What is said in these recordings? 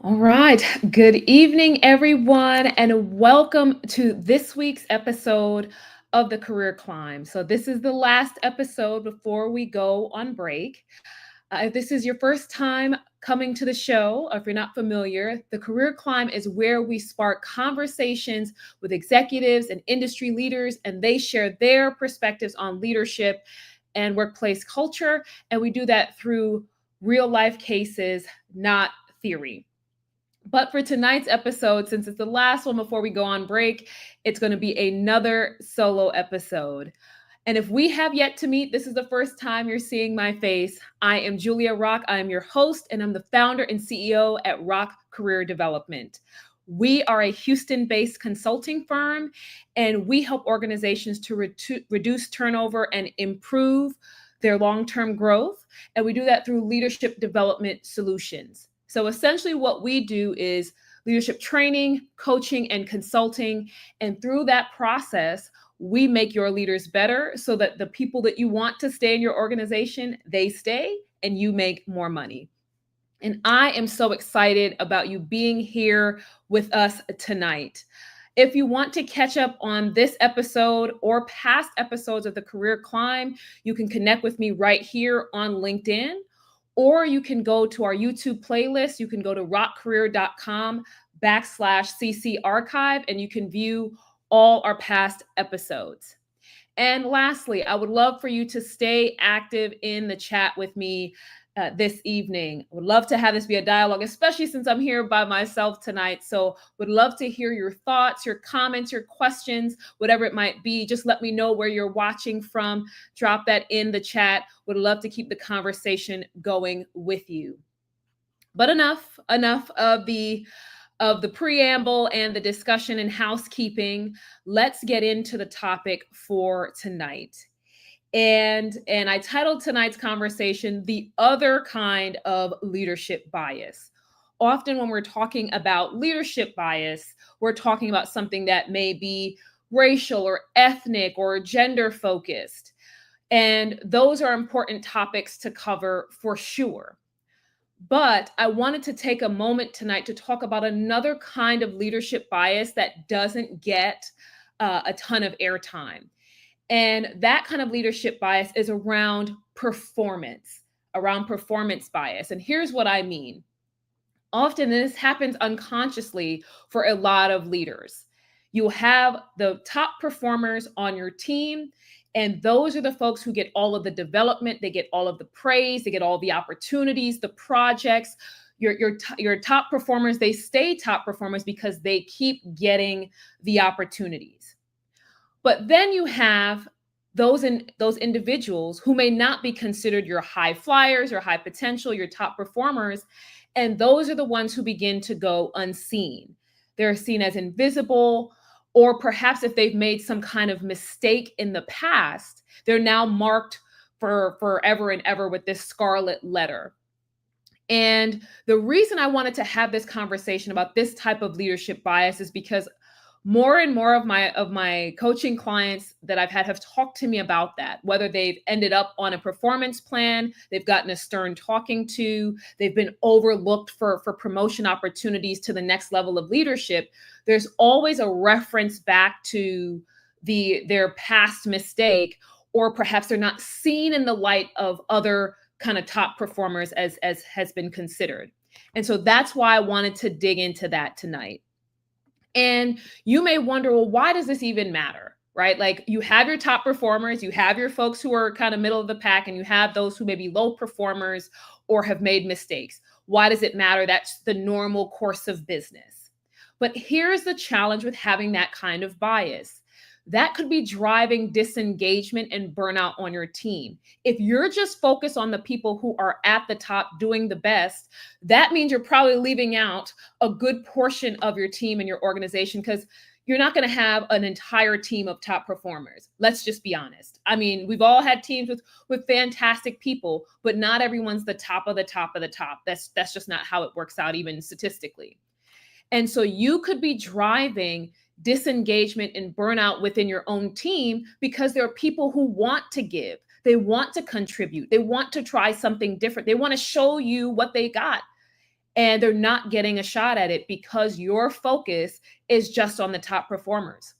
All right. Good evening, everyone, and welcome to this week's episode of the Career Climb. So, this is the last episode before we go on break. If this is your first time coming to the show, or if you're not familiar, the Career Climb is where we spark conversations with executives and industry leaders, and they share their perspectives on leadership and workplace culture. And we do that through real life cases, not theory. But for tonight's episode, since it's the last one before we go on break, it's going to be another solo episode. And if we have yet to meet, this is the first time you're seeing my face. I am Julia Rock. I am your host, and I'm the founder and CEO at Rock Career Development. We are a Houston based consulting firm, and we help organizations to reduce turnover and improve their long term growth. And we do that through leadership development solutions. So essentially, what we do is leadership training, coaching, and consulting. And through that process, we make your leaders better so that the people that you want to stay in your organization, they stay and you make more money. And I am so excited about you being here with us tonight. If you want to catch up on this episode or past episodes of the Career Climb, you can connect with me right here on LinkedIn, or you can go to our YouTube playlist. You can go to rockcareer.com/CC archive, and you can view all our past episodes. And lastly, I would love for you to stay active in the chat with me this evening. I would love to have this be a dialogue, especially since I'm here by myself tonight. So would love to hear your thoughts, your comments, your questions, whatever it might be. Just let me know where you're watching from. Drop that in the chat. Would love to keep the conversation going with you. But enough of the preamble and the discussion and housekeeping. Let's get into the topic for tonight. And I titled tonight's conversation, The Other Kind of Leadership Bias. Often when we're talking about leadership bias, we're talking about something that may be racial or ethnic or gender focused. And those are important topics to cover for sure. But I wanted to take a moment tonight to talk about another kind of leadership bias that doesn't get a ton of airtime. And that kind of leadership bias is around performance bias. And here's what I mean. Often this happens unconsciously for a lot of leaders. You'll have the top performers on your team, and those are the folks who get all of the development, they get all of the praise, they get all the opportunities, the projects. Your top performers, they stay top performers because they keep getting the opportunities. But then you have those individuals who may not be considered your high flyers or high potential, your top performers, and those are the ones who begin to go unseen. They're seen as invisible, or perhaps if they've made some kind of mistake in the past, they're now marked for forever and ever with this scarlet letter. And the reason I wanted to have this conversation about this type of leadership bias is because more and more of my coaching clients that I've had have talked to me about that, whether they've ended up on a performance plan, they've gotten a stern talking to, they've been overlooked for promotion opportunities to the next level of leadership. There's always a reference back to their past mistake, or perhaps they're not seen in the light of other kind of top performers as has been considered. And so that's why I wanted to dig into that tonight. And you may wonder, well, why does this even matter? Right? Like, you have your top performers, you have your folks who are kind of middle of the pack, and you have those who may be low performers or have made mistakes. Why does it matter? That's the normal course of business. But here's the challenge with having that kind of bias. That could be driving disengagement and burnout on your team. If you're just focused on the people who are at the top doing the best, that means you're probably leaving out a good portion of your team and your organization, because you're not going to have an entire team of top performers. Let's just be honest. I mean, we've all had teams with fantastic people, but not everyone's the top of the top of the top. That's just not how it works out, even statistically. And so you could be driving disengagement and burnout within your own team because there are people who want to give, they want to contribute, they want to try something different, they want to show you what they got. and they're not getting a shot at it because your focus is just on the top performers.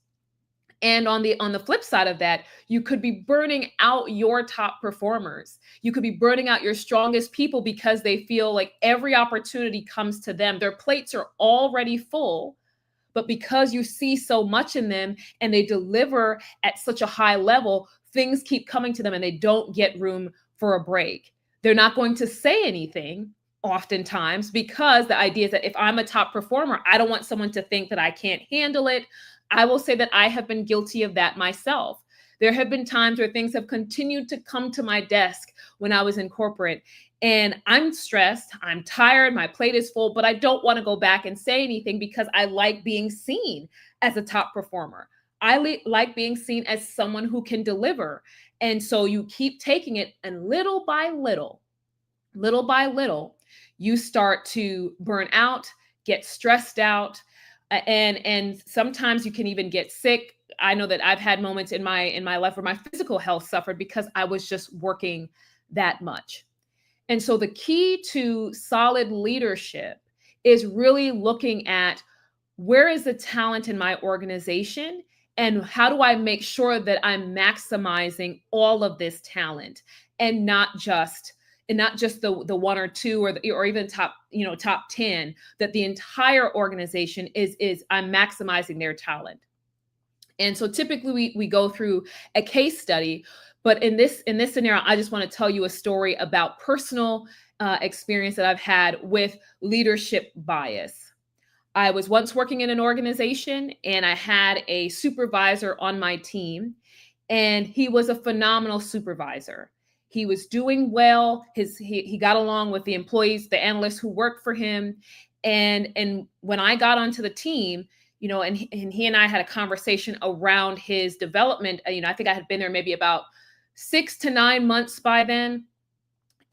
And on the flip side of that, you could be burning out your top performers. You could be burning out your strongest people because they feel like every opportunity comes to them. Their plates are already full, but because you see so much in them and they deliver at such a high level, things keep coming to them and they don't get room for a break. They're not going to say anything oftentimes because the idea is that if I'm a top performer, I don't want someone to think that I can't handle it. I will say that I have been guilty of that myself. There have been times where things have continued to come to my desk when I was in corporate, and I'm stressed, I'm tired, my plate is full, but I don't want to go back and say anything because I like being seen as a top performer. Like being seen as someone who can deliver. And so you keep taking it, and little by little, you start to burn out, get stressed out, and sometimes you can even get sick. I know that I've had moments in my life where my physical health suffered because I was just working that much. And so the key to solid leadership is really looking at where is the talent in my organization and how do I make sure that I'm maximizing all of this talent and not just the one or two or even top 10, that the entire organization is I'm maximizing their talent. And so typically we go through a case study, but in this scenario, I just want to tell you a story about personal experience that I've had with leadership bias. I was once working in an organization and I had a supervisor on my team, and he was a phenomenal supervisor. He was doing well. He got along with the employees, the analysts who worked for him. And when I got onto the team, and he and I had a conversation around his development. I think I had been there maybe about 6 to 9 months by then.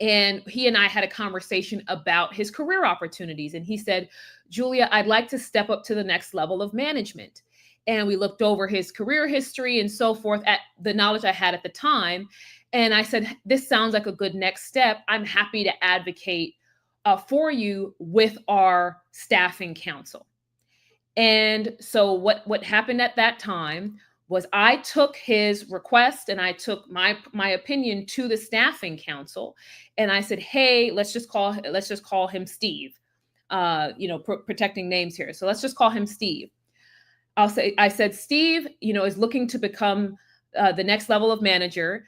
And he and I had a conversation about his career opportunities. And he said, Julia, I'd like to step up to the next level of management. And we looked over his career history and so forth at the knowledge I had at the time. And I said, this sounds like a good next step. I'm happy to advocate for you with our staffing council. And so what happened at that time was I took his request and I took my opinion to the staffing council, and I said, hey, let's just call him Steve. Protecting names here. So let's just call him Steve. I said, Steve, is looking to become the next level of manager.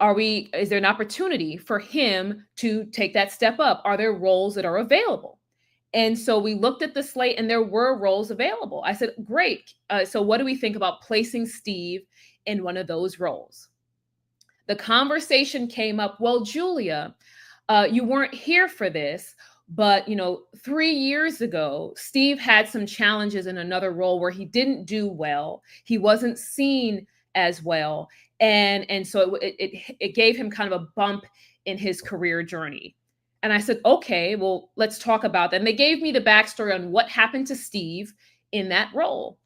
Is there an opportunity for him to take that step up? Are there roles that are available? And so we looked at the slate and there were roles available. I said, great. So what do we think about placing Steve in one of those roles? The conversation came up, well, Julia, you weren't here for this, but 3 years ago, Steve had some challenges in another role where he didn't do well. He wasn't seen as well. And so it gave him kind of a bump in his career journey. And I said, okay, well, let's talk about that. And they gave me the backstory on what happened to Steve in that role.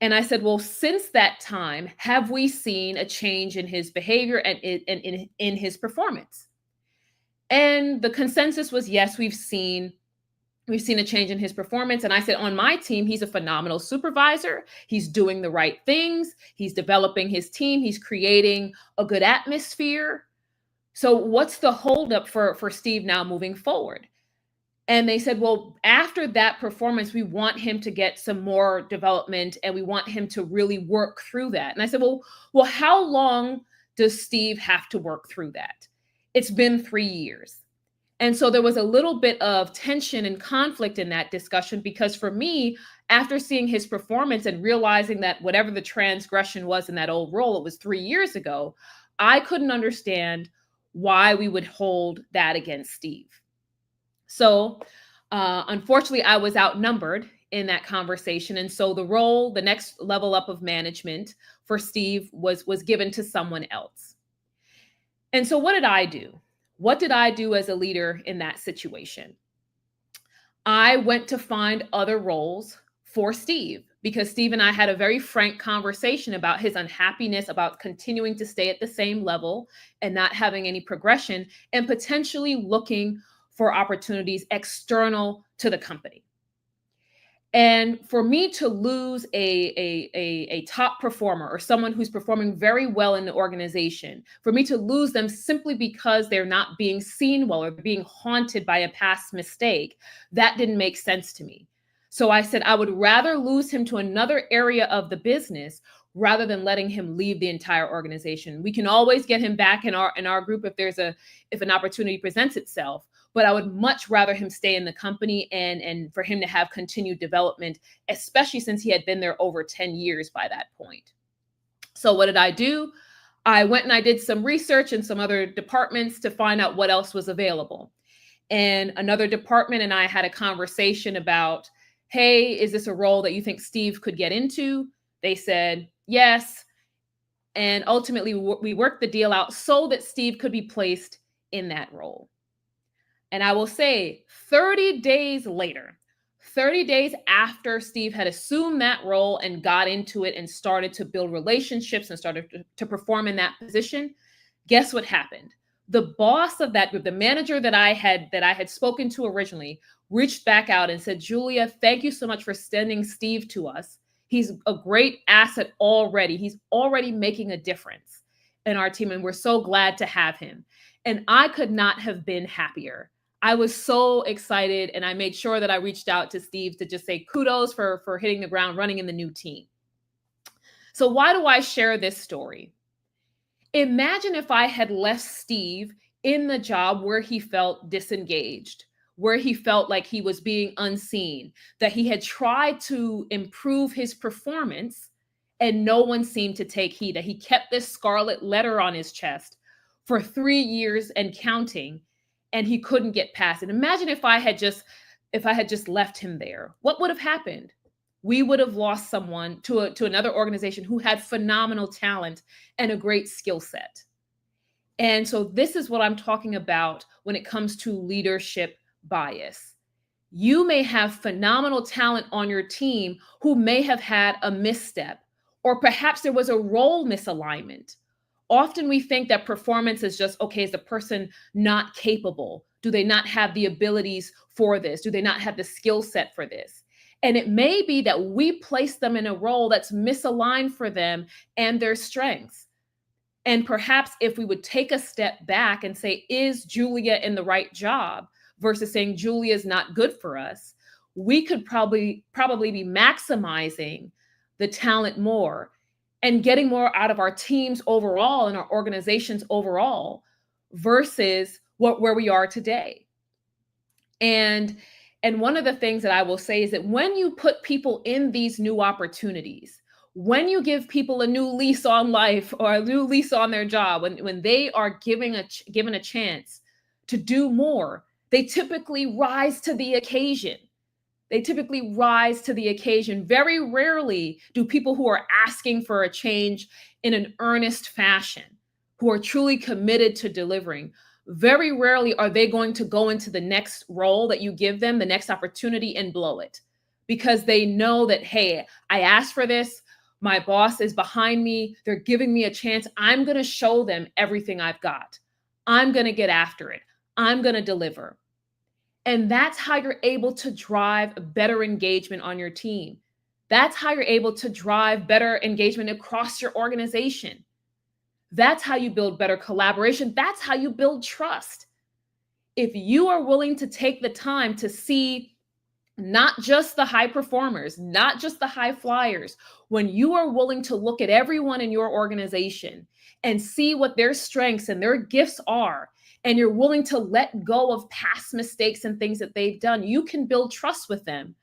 And I said, well, since that time, have we seen a change in his behavior and in his performance? And the consensus was, yes, we've seen a change in his performance. And I said, on my team, he's a phenomenal supervisor. He's doing the right things. He's developing his team. He's creating a good atmosphere. So what's the holdup for Steve now moving forward? And they said, well, after that performance, we want him to get some more development and we want him to really work through that. And I said, well, how long does Steve have to work through that? It's been 3 years. And so there was a little bit of tension and conflict in that discussion, because for me, after seeing his performance and realizing that whatever the transgression was in that old role, it was 3 years ago, I couldn't understand why we would hold that against Steve. So unfortunately, I was outnumbered in that conversation. And so the next level up of management for Steve was given to someone else. And so what did I do? What did I do as a leader in that situation? I went to find other roles for Steve, because Steve and I had a very frank conversation about his unhappiness, about continuing to stay at the same level and not having any progression, and potentially looking for opportunities external to the company. And for me to lose a top performer or someone who's performing very well in the organization, for me to lose them simply because they're not being seen well or being haunted by a past mistake, that didn't make sense to me. So I said I would rather lose him to another area of the business rather than letting him leave the entire organization. We can always get him back in our group if an opportunity presents itself, but I would much rather him stay in the company and for him to have continued development, especially since he had been there over 10 years by that point. So what did I do? I went and I did some research in some other departments to find out what else was available. And another department and I had a conversation about, hey, is this a role that you think Steve could get into? They said yes. And ultimately, we worked the deal out so that Steve could be placed in that role. And I will say 30 days later, 30 days after Steve had assumed that role and got into it and started to build relationships and started to perform in that position, guess what happened? The boss of that group, the manager that I had spoken to originally, reached back out and said, Julia, thank you so much for sending Steve to us. He's a great asset already. He's already making a difference in our team, and we're so glad to have him. And I could not have been happier. I was so excited, and I made sure that I reached out to Steve to just say kudos for hitting the ground running in the new team. So why do I share this story? Imagine if I had left Steve in the job where he felt disengaged, where he felt like he was being unseen, that he had tried to improve his performance and no one seemed to take heed, that he kept this scarlet letter on his chest for 3 years and counting, and he couldn't get past it. Imagine if I had just left him there. What would have happened? We would have lost someone to another organization who had phenomenal talent and a great skill set. And so this is what I'm talking about when it comes to leadership bias. You may have phenomenal talent on your team who may have had a misstep, or perhaps there was a role misalignment. Often we think that performance is just, okay, is the person not capable? Do they not have the abilities for this? Do they not have the skill set for this? And it may be that we place them in a role that's misaligned for them and their strengths. And perhaps if we would take a step back and say, is Julia in the right job versus saying Julia is not good for us, we could probably be maximizing the talent more and getting more out of our teams overall and our organizations overall versus where we are today. And one of the things that I will say is that when you put people in these new opportunities, when you give people a new lease on life or a new lease on their job, when they are given a chance to do more, they typically rise to the occasion. They typically rise to the occasion. Very rarely do people who are asking for a change in an earnest fashion, who are truly committed to delivering, very rarely are they going to go into the next role that you give them, the next opportunity, and blow it. Because they know that, hey, I asked for this. My boss is behind me. They're giving me a chance. I'm going to show them everything I've got. I'm going to get after it. I'm going to deliver. And that's how you're able to drive better engagement on your team. That's how you're able to drive better engagement across your organization. That's how you build better collaboration. That's how you build trust. If you are willing to take the time to see not just the high performers, not just the high flyers, when you are willing to look at everyone in your organization and see what their strengths and their gifts are, and you're willing to let go of past mistakes and things that they've done, you can build trust with them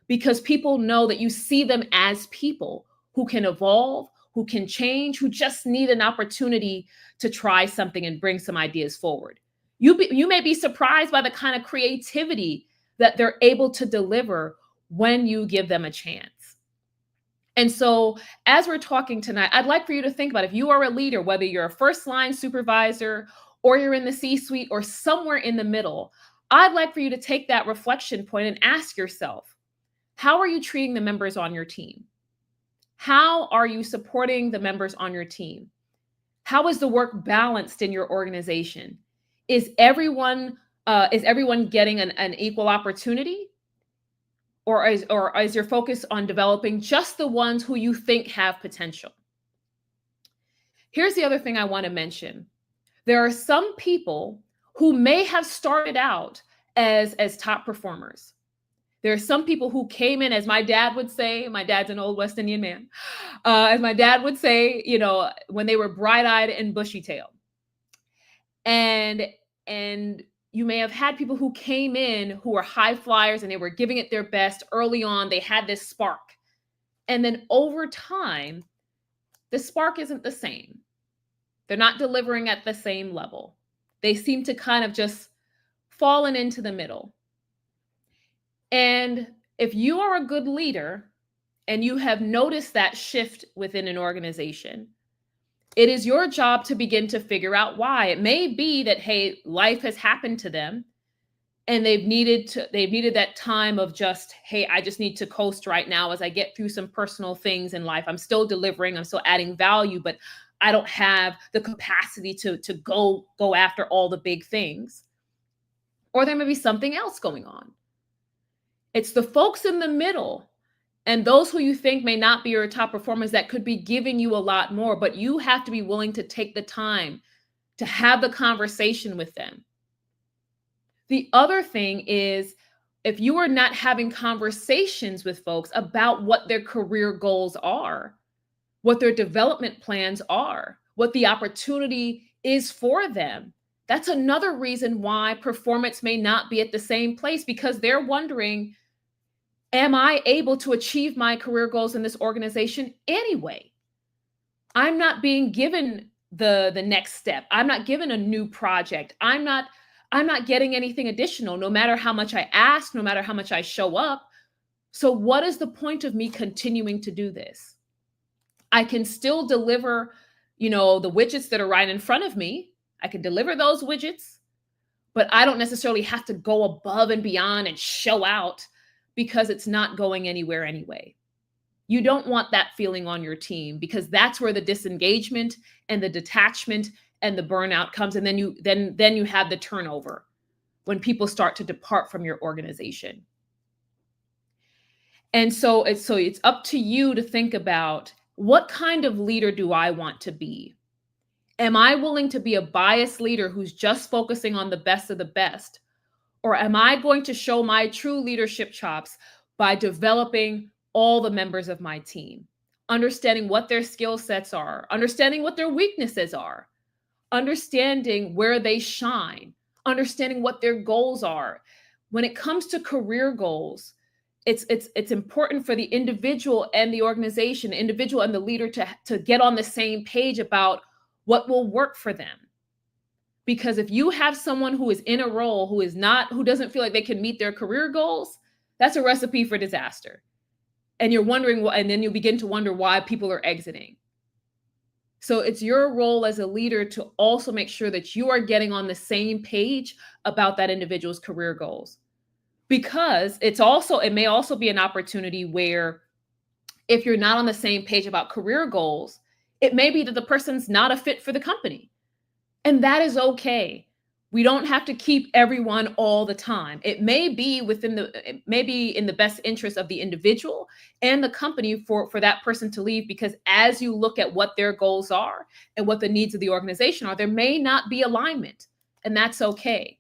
because people know that you see them as people who can evolve, who can change, who just need an opportunity to try something and bring some ideas forward. You may be surprised by the kind of creativity that they're able to deliver when you give them a chance. And so as we're talking tonight, I'd like for you to think about if you are a leader, whether you're a first line supervisor or you're in the C-suite or somewhere in the middle, I'd like for you to take that reflection point and ask yourself, how are you treating the members on your team? How are you supporting the members on your team? How is the work balanced in your organization? Is everyone Is everyone getting an equal opportunity? Or is your focus on developing just the ones who you think have potential? Here's the other thing I want to mention. There are some people who may have started out as top performers. There are some people who came in, as my dad would say, my dad's an old West Indian man, as my dad would say, when they were bright-eyed and bushy-tailed. And and you may have had people who came in who were high flyers and they were giving it their best early on. They had this spark. And then over time, the spark isn't the same. They're not delivering at the same level. They seem to kind of just fallen into the middle. And if you are a good leader and you have noticed that shift within an organization, it is your job to begin to figure out why. It may be that, hey, life has happened to them and they've needed that time of just, hey, I just need to coast right now as I get through some personal things in life. I'm still delivering, I'm still adding value, but I don't have the capacity to go after all the big things. Or there may be something else going on. It's the folks in the middle and those who you think may not be your top performers that could be giving you a lot more, but you have to be willing to take the time to have the conversation with them. The other thing is, if you are not having conversations with folks about what their career goals are, what their development plans are, what the opportunity is for them, that's another reason why performance may not be at the same place, because they're wondering, am I able to achieve my career goals in this organization anyway? I'm not being given the next step. I'm not given a new project. I'm not getting anything additional, no matter how much I ask, no matter how much I show up. So what is the point of me continuing to do this? I can still deliver, the widgets that are right in front of me. I can deliver those widgets, but I don't necessarily have to go above and beyond and show out because it's not going anywhere anyway. You don't want that feeling on your team, because that's where the disengagement and the detachment and the burnout comes. And then you have the turnover when people start to depart from your organization. And so it's up to you to think about, what kind of leader do I want to be? Am I willing to be a biased leader who's just focusing on the best of the best? Or am I going to show my true leadership chops by developing all the members of my team, understanding what their skill sets are, understanding what their weaknesses are, understanding where they shine, understanding what their goals are? When it comes to career goals, it's important for the individual and the organization, the individual and the leader to get on the same page about what will work for them. Because if you have someone who is in a role who doesn't feel like they can meet their career goals, that's a recipe for disaster. And you're wondering, and then you begin to wonder why people are exiting. So it's your role as a leader to also make sure that you are getting on the same page about that individual's career goals. Because it may also be an opportunity where, if you're not on the same page about career goals, it may be that the person's not a fit for the company. And that is okay. We don't have to keep everyone all the time. It may be in the best interest of the individual and the company for that person to leave, because as you look at what their goals are and what the needs of the organization are, there may not be alignment, and that's okay.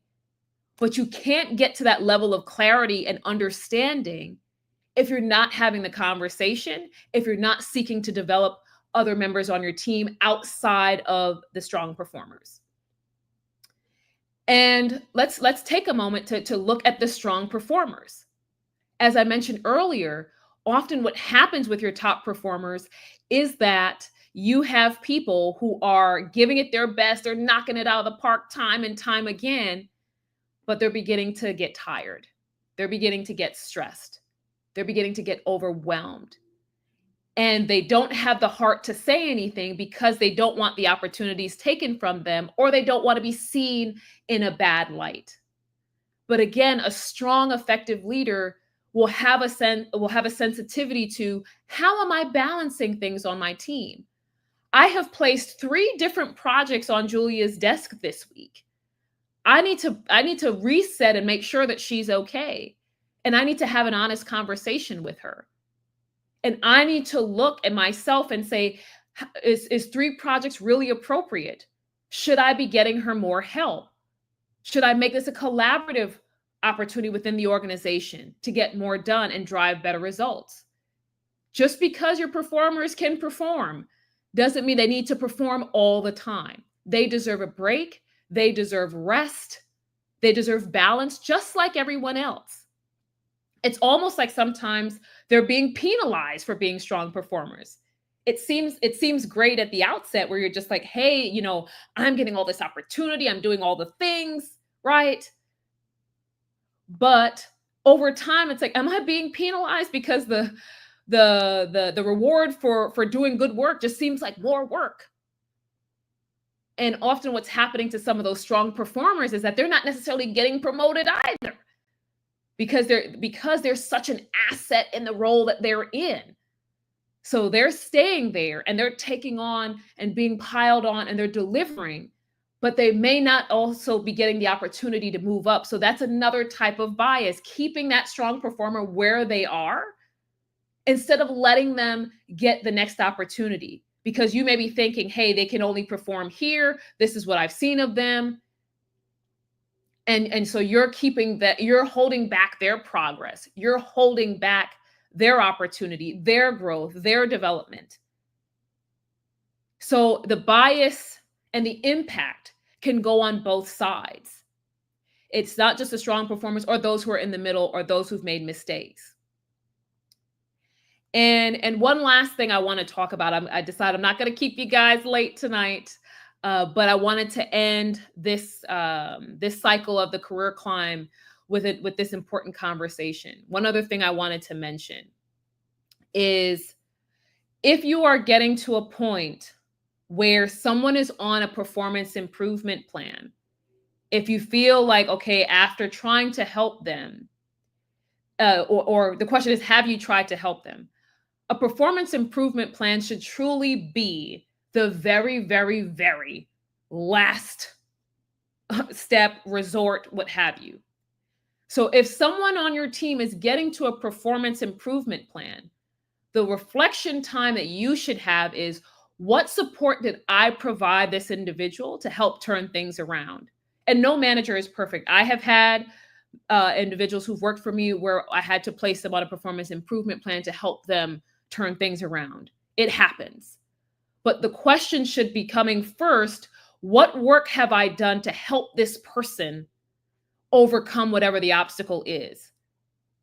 But you can't get to that level of clarity and understanding if you're not having the conversation, if you're not seeking to develop other members on your team outside of the strong performers. And let's take a moment to look at the strong performers. As I mentioned earlier, often what happens with your top performers is that you have people who are giving it their best, they're knocking it out of the park time and time again, but they're beginning to get tired. They're beginning to get stressed. They're beginning to get overwhelmed. And they don't have the heart to say anything because they don't want the opportunities taken from them, or they don't want to be seen in a bad light. But again, a strong, effective leader will have a sensitivity to, how am I balancing things on my team? I have placed 3 different projects on Julia's desk this week. I need to reset and make sure that she's okay. And I need to have an honest conversation with her. And I need to look at myself and say, is 3 projects really appropriate? Should I be getting her more help? Should I make this a collaborative opportunity within the organization to get more done and drive better results? Just because your performers can perform doesn't mean they need to perform all the time. They deserve a break, they deserve rest, they deserve balance, just like everyone else. It's almost like sometimes they're being penalized for being strong performers. It seems great at the outset where you're just like, hey, I'm getting all this opportunity, I'm doing all the things, right? But over time, it's like, am I being penalized because the reward for doing good work just seems like more work? And often what's happening to some of those strong performers is that they're not necessarily getting promoted either because they're such an asset in the role that they're in. So they're staying there and they're taking on and being piled on and they're delivering, but they may not also be getting the opportunity to move up. So that's another type of bias, keeping that strong performer where they are instead of letting them get the next opportunity. Because you may be thinking, hey, they can only perform here. This is what I've seen of them. And so you're holding back their progress. You're holding back their opportunity, their growth, their development. So the bias and the impact can go on both sides. It's not just the strong performers or those who are in the middle or those who've made mistakes. And one last thing I want to talk about. I decided I'm not going to keep you guys late tonight, but I wanted to end this this cycle of the career climb with this important conversation. One other thing I wanted to mention is if you are getting to a point where someone is on a performance improvement plan, if you feel like, okay, after trying to help them, or the question is, have you tried to help them? A performance improvement plan should truly be the very, very, very last step, resort, what have you. So if someone on your team is getting to a performance improvement plan, the reflection time that you should have is, what support did I provide this individual to help turn things around? And no manager is perfect. I have had individuals who've worked for me where I had to place them on a performance improvement plan to help them turn things around. It happens. But the question should be coming first, what work have I done to help this person overcome whatever the obstacle is?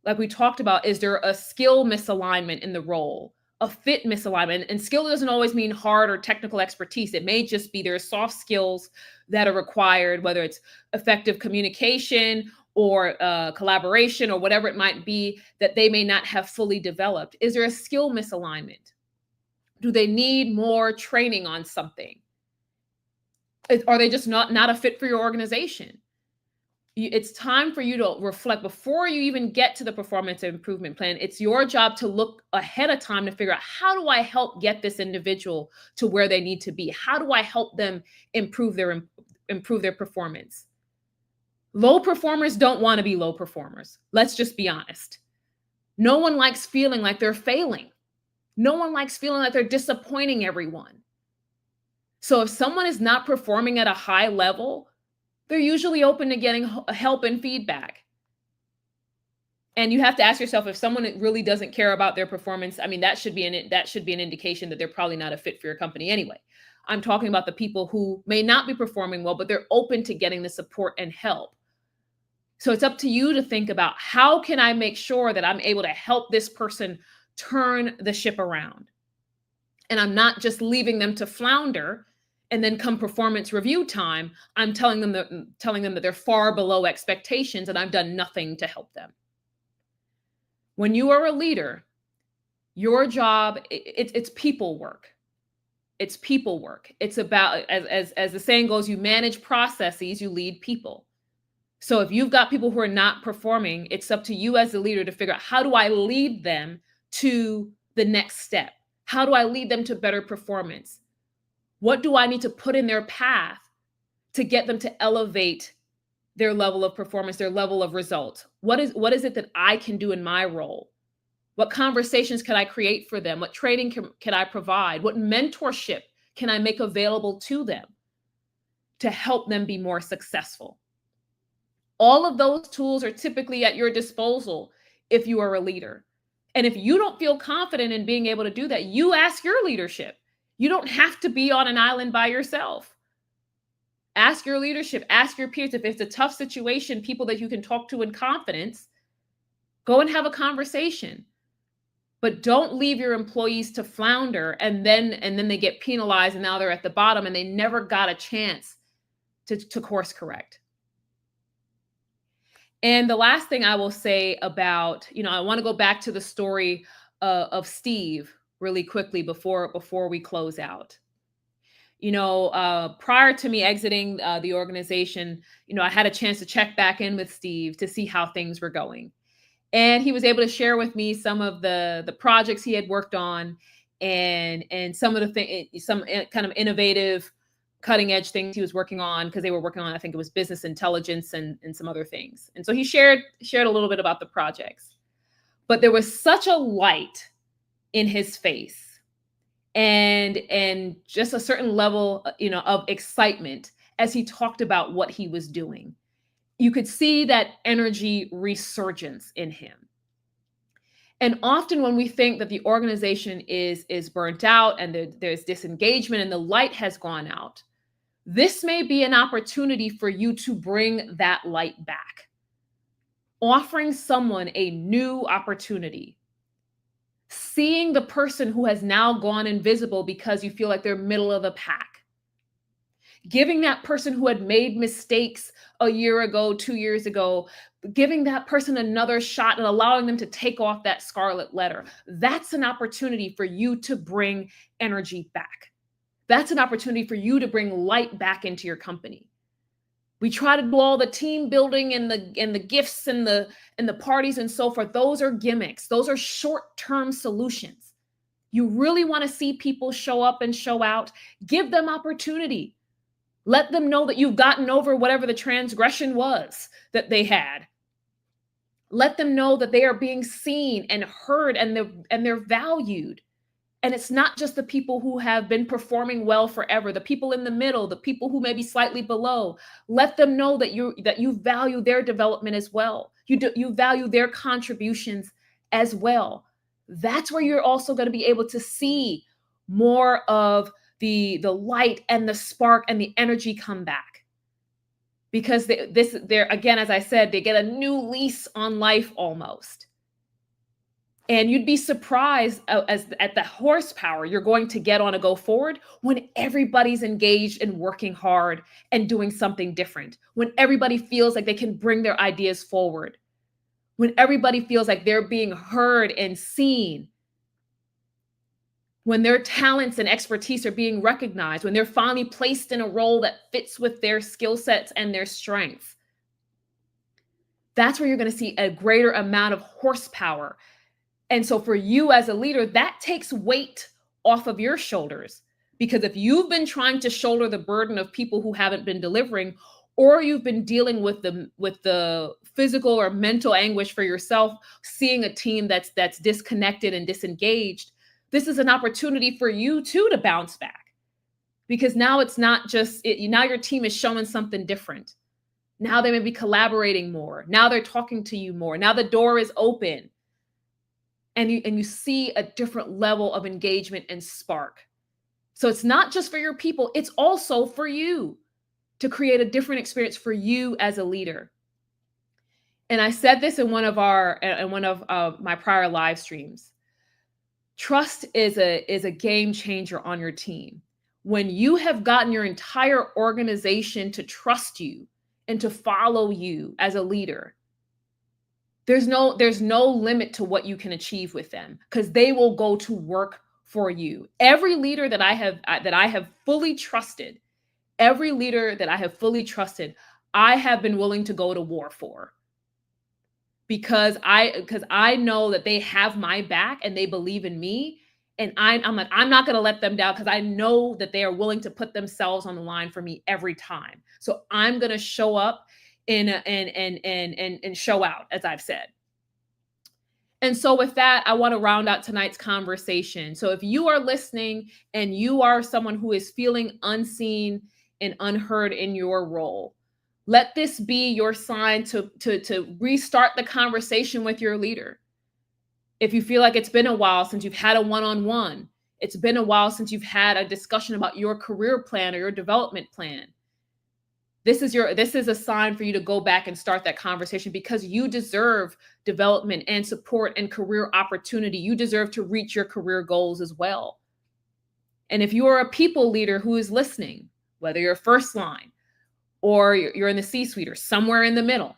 Like we talked about, is there a skill misalignment in the role, a fit misalignment? And skill doesn't always mean hard or technical expertise. It may just be there's soft skills that are required, whether it's effective communication or collaboration or whatever it might be, that they may not have fully developed. Is there a skill misalignment? Do they need more training on something? Are they just not a fit for your organization? It's time for you to reflect before you even get to the performance improvement plan. It's your job to look ahead of time to figure out, how do I help get this individual to where they need to be? How do I help them improve their performance? Low performers don't want to be low performers. Let's just be honest. No one likes feeling like they're failing. No one likes feeling like they're disappointing everyone. So if someone is not performing at a high level, they're usually open to getting help and feedback. And you have to ask yourself, if someone really doesn't care about their performance, I mean, that should be an indication that they're probably not a fit for your company anyway. I'm talking about the people who may not be performing well, but they're open to getting the support and help. So it's up to you to think about, how can I make sure that I'm able to help this person turn the ship around? And I'm not just leaving them to flounder, and then come performance review time, I'm telling them that they're far below expectations and I've done nothing to help them. When you are a leader, your job, it's people work. It's people work. It's about, as the saying goes, you manage processes, you lead people. So if you've got people who are not performing, it's up to you as the leader to figure out, how do I lead them to the next step? How do I lead them to better performance? What do I need to put in their path to get them to elevate their level of performance, their level of results. What is it that I can do in my role? What conversations can I create for them? What training can I provide? What mentorship can I make available to them to help them be more successful? All of those tools are typically at your disposal if you are a leader. And if you don't feel confident in being able to do that, you ask your leadership. You don't have to be on an island by yourself. Ask your leadership, ask your peers. If it's a tough situation, people that you can talk to in confidence, go and have a conversation. But don't leave your employees to flounder and then they get penalized and now they're at the bottom and they never got a chance to course correct. And the last thing I will say about, I want to go back to the story of Steve really quickly before we close out. Prior to me exiting the organization, I had a chance to check back in with Steve to see how things were going. And he was able to share with me some of the projects he had worked on and some of some kind of innovative, cutting edge things he was working on, because they were working on, I think it was business intelligence and some other things. And so he shared a little bit about the projects. But there was such a light in his face and just a certain level, of excitement as he talked about what he was doing. You could see that energy resurgence in him. And often when we think that the organization is burnt out and there's disengagement and the light has gone out, this may be an opportunity for you to bring that light back. Offering someone a new opportunity. Seeing the person who has now gone invisible because you feel like they're middle of the pack. Giving that person who had made mistakes a year ago, 2 years ago, giving that person another shot and allowing them to take off that scarlet letter. That's an opportunity for you to bring energy back. That's an opportunity for you to bring light back into your company. We try to do all the team building and the gifts and the parties and so forth. Those are gimmicks. Those are short-term solutions. You really want to see people show up and show out. Give them opportunity. Let them know that you've gotten over whatever the transgression was that they had. Let them know that they are being seen and heard and they're valued. And it's not just the people who have been performing well forever, the people in the middle, the people who may be slightly below. Let them know that you value their development as well. You value their contributions as well. That's where you're also going to be able to see more of the light and the spark and the energy come back. Because they're again, as I said, they get a new lease on life almost. And you'd be surprised at the horsepower you're going to get on a go forward when everybody's engaged and working hard and doing something different. When everybody feels like they can bring their ideas forward. When everybody feels like they're being heard and seen. When their talents and expertise are being recognized. When they're finally placed in a role that fits with their skill sets and their strengths. That's where you're going to see a greater amount of horsepower. And so for you as a leader, that takes weight off of your shoulders. Because if you've been trying to shoulder the burden of people who haven't been delivering, or you've been dealing with the physical or mental anguish for yourself, seeing a team that's disconnected and disengaged, this is an opportunity for you too to bounce back. Because now it's not just now your team is showing something different. Now they may be collaborating more. Now they're talking to you more. Now the door is open. And you see a different level of engagement and spark. So it's not just for your people, it's also for you to create a different experience for you as a leader. And I said this in one of my prior live streams. Trust is a game changer on your team. When you have gotten your entire organization to trust you and to follow you as a leader, there's no limit to what you can achieve with them, because they will go to work for you. Every leader that I have fully trusted, I have been willing to go to war for. Because I know that they have my back and they believe in me. And I'm like, I'm not going to let them down, because I know that they are willing to put themselves on the line for me every time. So I'm going to show up and show out, as I've said. And so with that, I want to round out tonight's conversation. So if you are listening and you are someone who is feeling unseen and unheard in your role, let this be your sign to restart the conversation with your leader. If you feel like it's been a while since you've had a one-on-one, it's been a while since you've had a discussion about your career plan or your development plan, this is a sign for you to go back and start that conversation, because you deserve development and support and career opportunity. You deserve to reach your career goals as well. And if you are a people leader who is listening, whether you're first line or you're in the C-suite or somewhere in the middle,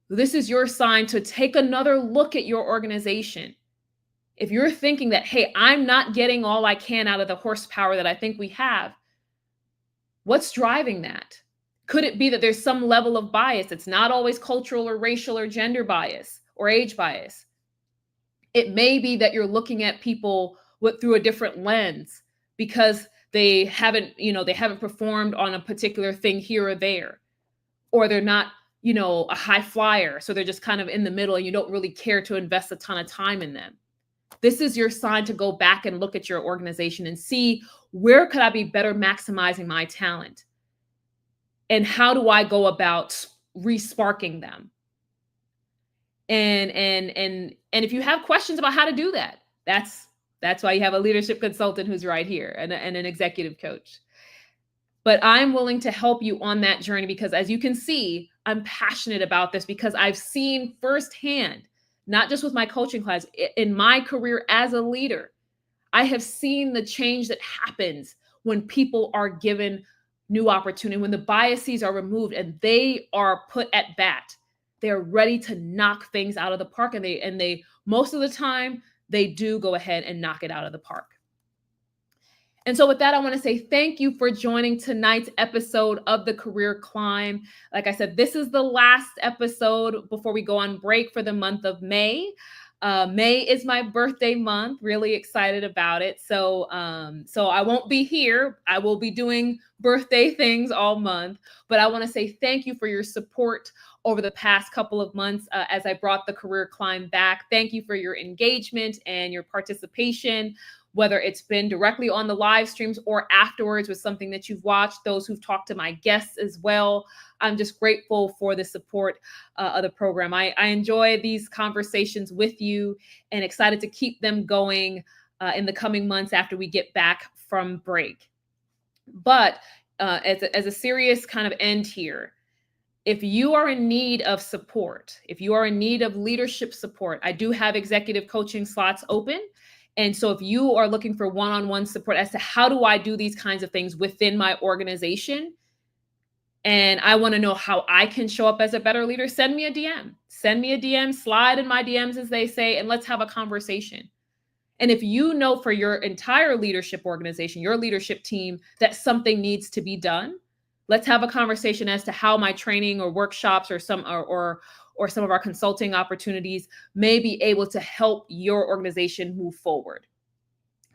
this is your sign to take another look at your organization. If you're thinking that, hey, I'm not getting all I can out of the horsepower that I think we have, what's driving that? Could it be that there's some level of bias? It's not always cultural or racial or gender bias or age bias. It may be that you're looking at people through a different lens because they haven't performed on a particular thing here or there, or they're not, a high flyer. So they're just kind of in the middle and you don't really care to invest a ton of time in them. This is your sign to go back and look at your organization and see, where could I be better maximizing my talent? And how do I go about re-sparking them? And if you have questions about how to do that, that's why you have a leadership consultant who's right here, and an executive coach. But I'm willing to help you on that journey, because as you can see, I'm passionate about this, because I've seen firsthand, not just with my coaching class, in my career as a leader, I have seen the change that happens when people are given new opportunity, when the biases are removed and they are put at bat. They're ready to knock things out of the park, and they most of the time they do go ahead and knock it out of the park. And so with that, I want to say thank you for joining tonight's episode of The Career Climb. Like I said, this is the last episode before we go on break for the month of May. May is my birthday month. Really excited about it. So I won't be here. I will be doing birthday things all month. But I want to say thank you for your support over the past couple of months as I brought The Career Climb back. Thank you for your engagement and your participation, whether it's been directly on the live streams or afterwards with something that you've watched, those who've talked to my guests as well. I'm just grateful for the support of the program. I enjoy these conversations with you and excited to keep them going in the coming months after we get back from break. But as a serious kind of end here, if you are in need of support, if you are in need of leadership support, I do have executive coaching slots open. And so if you are looking for one-on-one support as to how do I do these kinds of things within my organization, and I want to know how I can show up as a better leader, send me a DM. Send me a DM, slide in my DMs, as they say, and let's have a conversation. And if you know for your entire leadership organization, your leadership team, that something needs to be done, let's have a conversation as to how my training or workshops or some of our consulting opportunities may be able to help your organization move forward.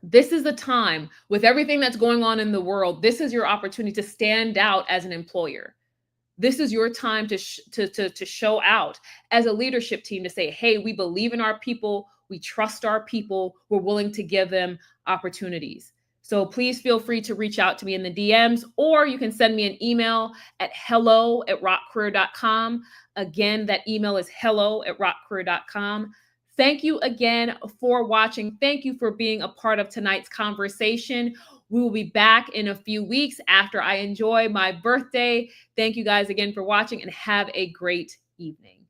This is the time, with everything that's going on in the world, this is your opportunity to stand out as an employer. This is your time to show out as a leadership team, to say, hey, we believe in our people, we trust our people, we're willing to give them opportunities. So please feel free to reach out to me in the DMs, or you can send me an email at hello@rockcareer.com. Again, that email is hello@rockcareer.com. Thank you again for watching. Thank you for being a part of tonight's conversation. We will be back in a few weeks after I enjoy my birthday. Thank you guys again for watching, and have a great evening.